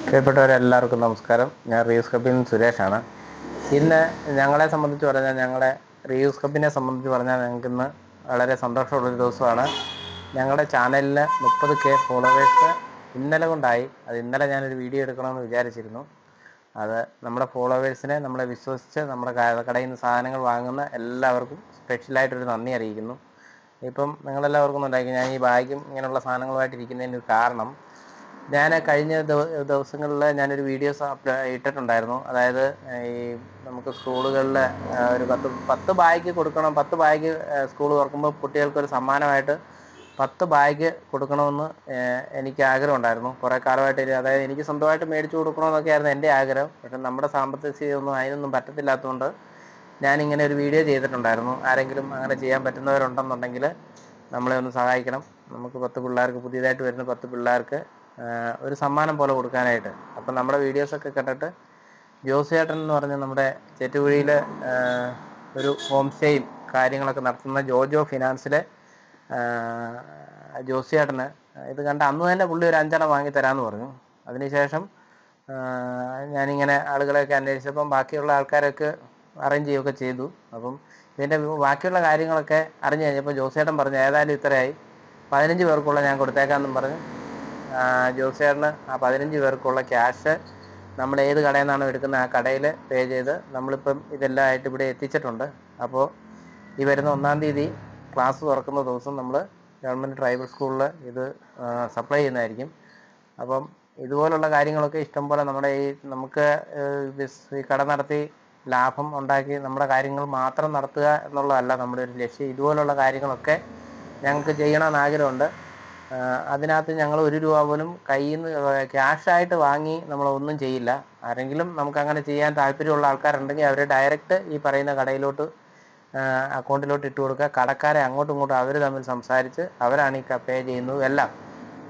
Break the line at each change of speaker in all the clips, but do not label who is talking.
പ്രിയപ്പെട്ടവരെല്ലാവർക്കും നമസ്കാരം. ഞാൻ റിയൂസ് ക്ലബ്ബിൽ നിന്ന് സുരേഷാണ്. ഇന്ന് ഞങ്ങളെ സംബന്ധിച്ച് പറഞ്ഞാൽ ഞങ്ങളുടെ റിയൂസ് ക്ലബ്ബിനെ സംബന്ധിച്ച് പറഞ്ഞാൽ ഞങ്ങൾക്കിന്ന് വളരെ സന്തോഷമുള്ളൊരു ദിവസമാണ്. ഞങ്ങളുടെ ചാനലിന് 30K ഫോളോവേഴ്സ് ഇന്നലെ കൊണ്ടായി. അത് ഇന്നലെ ഞാനൊരു വീഡിയോ എടുക്കണമെന്ന് വിചാരിച്ചിരുന്നു. അത് നമ്മുടെ ഫോളോവേഴ്സിനെ നമ്മളെ വിശ്വസിച്ച് നമ്മുടെ കടയിൽ നിന്ന് സാധനങ്ങൾ വാങ്ങുന്ന എല്ലാവർക്കും സ്പെഷ്യലായിട്ടൊരു നന്ദി അറിയിക്കുന്നു. ഇപ്പം നിങ്ങളെല്ലാവർക്കും ഉണ്ടായിരിക്കും ഞാൻ ഈ ബാഗും ഇങ്ങനെയുള്ള സാധനങ്ങളുമായിട്ടിരിക്കുന്നതിന് കാരണം ഞാൻ കഴിഞ്ഞ ദിവസങ്ങളിൽ ഞാനൊരു വീഡിയോസ് ഇട്ടിട്ടുണ്ടായിരുന്നു. അതായത് ഈ നമുക്ക് സ്കൂളുകളിൽ ഒരു 10 ബാഗ് കൊടുക്കണം. 10 ബാഗ് സ്കൂൾ തുറക്കുമ്പോൾ കുട്ടികൾക്കൊരു സമ്മാനമായിട്ട് 10 ബാഗ് കൊടുക്കണമെന്ന് എനിക്ക് ആഗ്രഹം ഉണ്ടായിരുന്നു. കുറേ കാലമായിട്ട്. അതായത് എനിക്ക് സ്വന്തമായിട്ട് മേടിച്ചു കൊടുക്കണമെന്നൊക്കെ ആയിരുന്നു എൻ്റെ ആഗ്രഹം. പക്ഷെ നമ്മുടെ സാമ്പത്തിക സ്ഥിതിയൊന്നും അതിനൊന്നും പറ്റത്തില്ലാത്തതുകൊണ്ട് ഞാനിങ്ങനെ ഒരു വീഡിയോ ചെയ്തിട്ടുണ്ടായിരുന്നു. ആരെങ്കിലും അങ്ങനെ ചെയ്യാൻ പറ്റുന്നവരുണ്ടെന്നുണ്ടെങ്കിൽ നമ്മളെ ഒന്ന് സഹായിക്കണം. നമുക്ക് 10 പിള്ളേർക്ക്, പുതിയതായിട്ട് വരുന്ന 10 പിള്ളേർക്ക് ഒരു സമ്മാനം പോലെ കൊടുക്കാനായിട്ട്. അപ്പം നമ്മുടെ വീഡിയോസൊക്കെ കണ്ടിട്ട് ജോസേട്ടൻ എന്ന് പറഞ്ഞ നമ്മുടെ ചെറ്റുകുഴിയിൽ ഒരു ഹോം സ്റ്റേയും കാര്യങ്ങളൊക്കെ നടത്തുന്ന ജോജോ ഫിനാൻസിലെ ജോസിയേട്ടന് ഇത് കണ്ട അന്ന് തന്നെ പുള്ളി ഒരു 5 വാങ്ങി തരാമെന്ന് പറഞ്ഞു. അതിനുശേഷം ഞാനിങ്ങനെ ആളുകളെയൊക്കെ അന്വേഷിച്ചപ്പം ബാക്കിയുള്ള ആൾക്കാരൊക്കെ അറേഞ്ച് ചെയ്യുകയൊക്കെ ചെയ്തു. അപ്പം ഇതിൻ്റെ ബാക്കിയുള്ള കാര്യങ്ങളൊക്കെ അറിഞ്ഞു കഴിഞ്ഞപ്പോൾ ജോസേട്ടൻ പറഞ്ഞു ഏതായാലും ഇത്രയായി, 15 പേർക്കുള്ള ഞാൻ കൊടുത്തേക്കാമെന്നും പറഞ്ഞ് ജോസേട്ടന് ആ 15 പേർക്കുള്ള ക്യാഷ് നമ്മൾ ഏത് കടയിൽ നിന്നാണോ എടുക്കുന്നത് ആ കടയിൽ പേ ചെയ്ത് നമ്മളിപ്പം ഇതെല്ലാം ആയിട്ട് ഇവിടെ എത്തിച്ചിട്ടുണ്ട്. അപ്പോൾ ഈ വരുന്ന 1-ാം തീയതി ക്ലാസ് തുറക്കുന്ന ദിവസം നമ്മൾ ഗവൺമെൻറ് ട്രൈബൽ സ്കൂളിൽ ഇത് സപ്ലൈ ചെയ്യുന്നതായിരിക്കും. അപ്പം ഇതുപോലുള്ള കാര്യങ്ങളൊക്കെ ഇഷ്ടംപോലെ നമ്മുടെ നമുക്ക് ഈ കട നടത്തി ലാഭം ഉണ്ടാക്കി നമ്മുടെ കാര്യങ്ങൾ മാത്രം നടത്തുക എന്നുള്ളതല്ല നമ്മുടെ ഒരു ലക്ഷ്യം. ഇതുപോലുള്ള കാര്യങ്ങളൊക്കെ ഞങ്ങൾക്ക് ചെയ്യണമെന്ന് ആഗ്രഹമുണ്ട്. അതിനകത്ത് ഞങ്ങൾ 1 രൂപ പോലും കയ്യിൽ നിന്ന് ക്യാഷായിട്ട് വാങ്ങി നമ്മളൊന്നും ചെയ്യില്ല. ആരെങ്കിലും നമുക്ക് അങ്ങനെ ചെയ്യാൻ താല്പര്യമുള്ള ആൾക്കാരുണ്ടെങ്കിൽ അവർ ഡയറക്റ്റ് ഈ പറയുന്ന കടയിലോട്ട് അക്കൗണ്ടിലോട്ട് ഇട്ട് കൊടുക്കുക. കടക്കാരെ അങ്ങോട്ടും ഇങ്ങോട്ടും അവർ തമ്മിൽ സംസാരിച്ച് അവരാണ് ഈ പേ ചെയ്യുന്നതും എല്ലാം.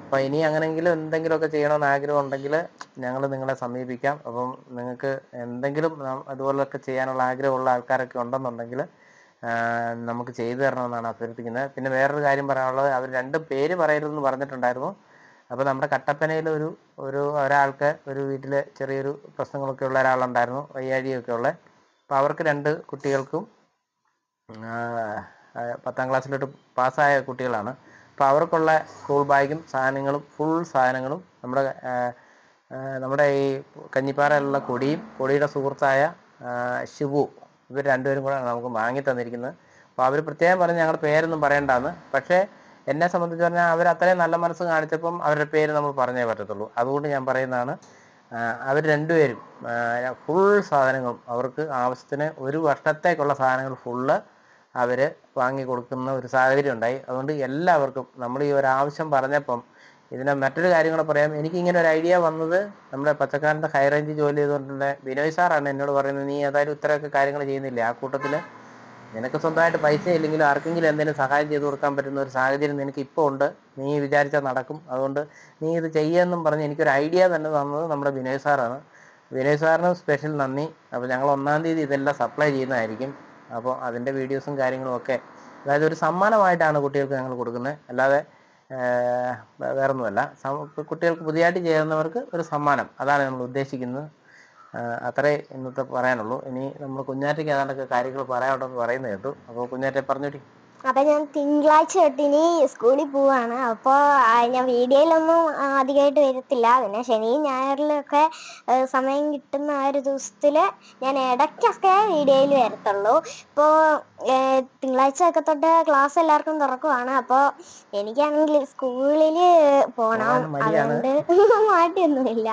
അപ്പോൾ ഇനി അങ്ങനെയെങ്കിലും എന്തെങ്കിലുമൊക്കെ ചെയ്യണമെന്ന് ആഗ്രഹം ഉണ്ടെങ്കിൽ ഞങ്ങൾ നിങ്ങളെ സമീപിക്കാം. അപ്പം നിങ്ങൾക്ക് എന്തെങ്കിലും അതുപോലൊക്കെ ചെയ്യാനുള്ള ആഗ്രഹമുള്ള ആൾക്കാരൊക്കെ ഉണ്ടെന്നുണ്ടെങ്കിൽ നമുക്ക് ചെയ്തു തരണമെന്നാണ് അഭ്യർത്ഥിക്കുന്നത്. പിന്നെ വേറൊരു കാര്യം പറയാനുള്ളത്, അവർ 2 പേര് പറയരുതെന്ന് പറഞ്ഞിട്ടുണ്ടായിരുന്നു. അപ്പോൾ നമ്മുടെ കട്ടപ്പനയിൽ ഒരാൾക്ക് ഒരു വീട്ടിൽ ചെറിയൊരു പ്രശ്നങ്ങളൊക്കെ ഉള്ള ഒരാളുണ്ടായിരുന്നു, വയ്യാഴികയൊക്കെ ഉള്ളത്. അപ്പോൾ അവർക്ക് 2 കുട്ടികൾക്കും 10-ാം ക്ലാസ്സിലോട്ട് പാസ്സായ കുട്ടികളാണ്. അപ്പോൾ അവർക്കുള്ള സ്കൂൾ ബാഗും സാധനങ്ങളും ഫുൾ സാധനങ്ങളും നമ്മുടെ ഈ കഞ്ഞിപ്പാറയിലുള്ള കൊടിയുടെ സുഹൃത്തായ ഷിബു, ഇവർ 2 പേരും കൂടെ നമുക്ക് വാങ്ങി തന്നിരിക്കുന്നത്. അപ്പോൾ അവർ പ്രത്യേകം പറഞ്ഞ് ഞങ്ങളുടെ പേരൊന്നും പറയണ്ടാന്ന്. പക്ഷേ എന്നെ സംബന്ധിച്ച് പറഞ്ഞാൽ അവർ അത്രയും നല്ല മനസ്സ് കാണിച്ചപ്പം അവരുടെ പേര് നമ്മൾ പറഞ്ഞേ പറ്റത്തുള്ളൂ. അതുകൊണ്ട് ഞാൻ പറയുന്നതാണ്, അവർ 2 പേരും ഫുൾ സാധനങ്ങളും അവർക്ക് ആവശ്യത്തിന് 1 വർഷത്തേക്കുള്ള സാധനങ്ങൾ ഫുള്ള് അവർ വാങ്ങി കൊടുക്കുന്ന ഒരു സാഹചര്യം ഉണ്ടായി. അതുകൊണ്ട് എല്ലാവർക്കും നമ്മൾ ഈ ഒരാവശ്യം പറഞ്ഞപ്പം ഇതിനെ മറ്റൊരു കാര്യം കൂടെ പറയാം. എനിക്കിങ്ങനെ ഒരു ഐഡിയ വന്നത് നമ്മുടെ പച്ചക്കാരൻ്റെ ഹൈ റേഞ്ച് ജോലി ചെയ്തുകൊണ്ടുള്ള ബിനോയ് സാറാണ് എന്നോട് പറയുന്നത്, നീ ഏതായാലും ഇത്രയൊക്കെ കാര്യങ്ങൾ ചെയ്യുന്നില്ലേ, ആ കൂട്ടത്തിൽ നിനക്ക് സ്വന്തമായിട്ട് പൈസ ഇല്ലെങ്കിലും ആർക്കെങ്കിലും എന്തെങ്കിലും സഹായം ചെയ്തു കൊടുക്കാൻ പറ്റുന്ന ഒരു സാഹചര്യം നിനക്ക് ഇപ്പോൾ ഉണ്ട്, നീ വിചാരിച്ചാൽ നടക്കും, അതുകൊണ്ട് നീ ഇത് ചെയ്യുമെന്നും പറഞ്ഞ് എനിക്കൊരു ഐഡിയ തന്നെ തന്നത് നമ്മുടെ ബിനോയ് സാറാണ്. ബിനോയ് സാറിന് സ്പെഷ്യൽ നന്ദി. അപ്പോൾ ഞങ്ങൾ 1-ാം തീയതി ഇതെല്ലാം സപ്ലൈ ചെയ്യുന്നതായിരിക്കും. അപ്പോൾ അതിൻ്റെ വീഡിയോസും കാര്യങ്ങളും ഒക്കെ, അതായത് ഒരു സമ്മാനമായിട്ടാണ് കുട്ടികൾക്ക് ഞങ്ങൾ കൊടുക്കുന്നത്, അല്ലാതെ വേറൊന്നുമല്ല. കുട്ടികൾക്ക് പുതിയതായിട്ട് ചേരുന്നവർക്ക് ഒരു സമ്മാനം, അതാണ് നമ്മൾ ഉദ്ദേശിക്കുന്നത്. അത്രേ ഇന്നത്തെ പറയാനുള്ളൂ. ഇനി നമ്മൾ കുഞ്ഞാറ്റയ്ക്ക് ഏതാണ്ടൊക്കെ കാര്യങ്ങൾ പറയാനുണ്ടെന്ന് പറയുന്നത് കേട്ടു. അപ്പോൾ കുഞ്ഞാറ്റെ പറഞ്ഞോട്ടി.
അപ്പം ഞാൻ തിങ്കളാഴ്ച തൊട്ട് ഇനി സ്കൂളിൽ പോവാണ്. അപ്പോൾ ഞാൻ വീഡിയോയിലൊന്നും അധികമായിട്ട് വരത്തില്ല. പിന്നെ ശനിയും ഞായറിലൊക്കെ സമയം കിട്ടുന്ന ആ ഒരു ദിവസത്തിൽ ഞാൻ ഇടയ്ക്കൊക്കെ വീഡിയോയിൽ വരത്തുള്ളൂ. ഇപ്പോൾ തിങ്കളാഴ്ചയൊക്കെ തൊട്ട് ക്ലാസ് എല്ലാവർക്കും തുറക്കുവാണ്. അപ്പോൾ എനിക്കാണെങ്കിൽ സ്കൂളിൽ പോകണം. അതുകൊണ്ട് മാട്ടിയൊന്നുമില്ല.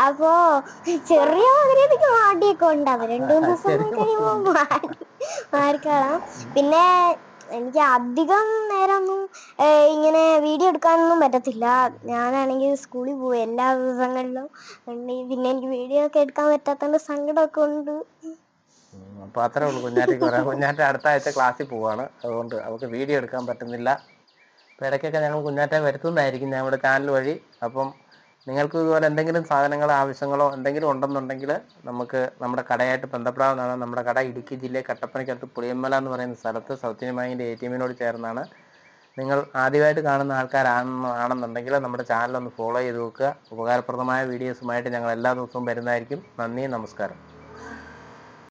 അപ്പോൾ ചെറിയ രീതിക്ക് മാട്ടിയൊക്കെ ഉണ്ട്. അത് 2-3 ദിവസം കഴിയുമ്പോൾ മാറിക്കോളാം. പിന്നെ എനിക്ക് അധികം നേരമൊന്നും ഇങ്ങനെ വീഡിയോ എടുക്കാനൊന്നും പറ്റത്തില്ല. ഞാനാണെങ്കിൽ സ്കൂളിൽ പോവും എല്ലാ ദിവസങ്ങളിലും. പിന്നെ എനിക്ക് വീഡിയോ ഒക്കെ എടുക്കാൻ പറ്റാത്തതുകൊണ്ട് സങ്കടമൊക്കെ ഉണ്ട്.
അപ്പോൾ അത്രേ ഉള്ളൂ കുഞ്ഞാറ്റയ്ക്ക് പറയാം. കുഞ്ഞാറ്റ അടുത്ത ആഴ്ച ക്ലാസ്സിൽ പോവാണ്, അതുകൊണ്ട് അവൾക്ക് വീഡിയോ എടുക്കാൻ പറ്റുന്നില്ല. അപ്പോൾ ഇടയ്ക്കൊക്കെ ഞങ്ങൾ കുഞ്ഞാറ്റെ വരുത്തുന്നതായിരിക്കും ഞങ്ങളുടെ ചാനൽ വഴി. അപ്പം നിങ്ങൾക്ക് ഇതുപോലെ എന്തെങ്കിലും സാധനങ്ങളോ ആവശ്യങ്ങളോ എന്തെങ്കിലും ഉണ്ടെന്നുണ്ടെങ്കിൽ നമുക്ക് നമ്മുടെ കടയായിട്ട് ബന്ധപ്പെടാവുന്നതാണ്. നമ്മുടെ കട ഇടുക്കി ജില്ലയിൽ കട്ടപ്പനയ്ക്കടുത്ത് പുളിയന്മല എന്ന് പറയുന്ന സ്ഥലത്ത് സൗത്ത് ഇന്ത്യൻ ബാങ്കിൻ്റെ ATM ചേർന്നാണ്. നിങ്ങൾ ആദ്യമായിട്ട് കാണുന്ന ആൾക്കാരാണെന്നുണ്ടെങ്കിൽ നമ്മുടെ ചാനൽ ഒന്ന് ഫോളോ ചെയ്ത് നോക്കുക. ഉപകാരപ്രദമായ വീഡിയോസുമായിട്ട് ഞങ്ങൾ എല്ലാ ദിവസവും വരുന്നതായിരിക്കും. നന്ദി, നമസ്കാരം.